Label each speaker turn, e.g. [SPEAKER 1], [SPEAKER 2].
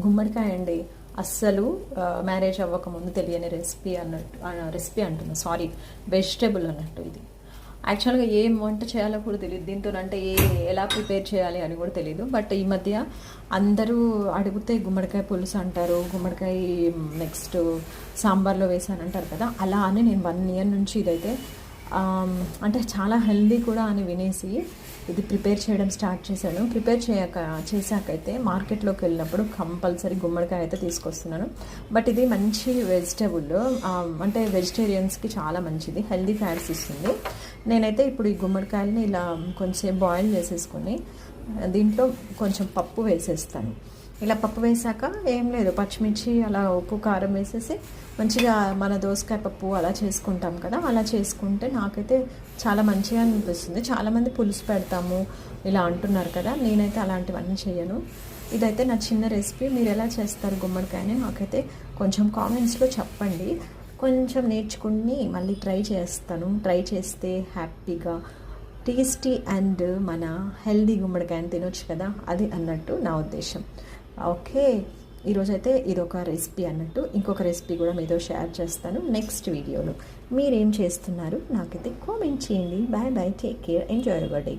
[SPEAKER 1] గుమ్మడికాయ అండి. అస్సలు మ్యారేజ్ అవ్వకముందు తెలియని రెసిపీ అంటున్నా, సారీ, వెజిటేబుల్ అన్నట్టు ఇది. యాక్చువల్గా ఏం వంట చేయాలో కూడా తెలియదు దీంతో, అంటే ఎలా ప్రిపేర్ చేయాలి అని కూడా తెలియదు. బట్ ఈ మధ్య అందరూ అడిగితే గుమ్మడికాయ పులుసు అంటారు, గుమ్మడికాయ నెక్స్ట్ సాంబార్లో వేసాను అంటారు కదా. అలా అని నేను 1 year నుంచి ఇదైతే అంటే చాలా హెల్దీ కూడా అని వినేసి ఇది ప్రిపేర్ చేయడం స్టార్ట్ చేశాను. ప్రిపేర్ చేశాకైతే మార్కెట్లోకి వెళ్ళినప్పుడు కంపల్సరీ గుమ్మడికాయ అయితే తీసుకొస్తున్నాను. బట్ ఇది మంచి వెజిటేబుల్, అంటే వెజిటేరియన్స్కి చాలా మంచిది, హెల్దీ ఫ్యాట్స్ ఇస్తుంది. నేనైతే ఇప్పుడు ఈ గుమ్మడికాయలని ఇలా కొంచెం బాయిల్ చేసేసుకొని దీంట్లో కొంచెం పప్పు వేసేస్తాను. ఇలా పప్పు వేసాక ఏం లేదు, పచ్చిమిర్చి అలా ఉప్పు కారం వేసేసి మంచిగా మన దోసకాయ పప్పు అలా చేసుకుంటాం కదా, అలా చేసుకుంటే నాకైతే చాలా మంచిగా అనిపిస్తుంది. చాలామంది పులుసు పెడతాము ఇలా అంటున్నారు కదా, నేనైతే అలాంటివన్నీ చేయను. ఇదైతే నా చిన్న రెసిపీ. మీరు ఎలా చేస్తారు గుమ్మడికాయని నాకైతే కొంచెం కామెంట్స్లో చెప్పండి. కొంచెం నేర్చుకుని మళ్ళీ ట్రై చేస్తాను. ట్రై చేస్తే హ్యాపీగా టేస్టీ అండ్ మన హెల్దీ గుమ్మడికాయని తినొచ్చు కదా, అది అన్నట్టు నా ఉద్దేశం. ఓకే, ఈరోజైతే ఇదొక రెసిపీ అన్నట్టు. ఇంకొక రెసిపీ కూడా మీతో షేర్ చేస్తాను నెక్స్ట్ వీడియోలో. మీరేం చేస్తున్నారు నాకైతే కామెంట్ చేయండి. Bye bye, take care, enjoy your day.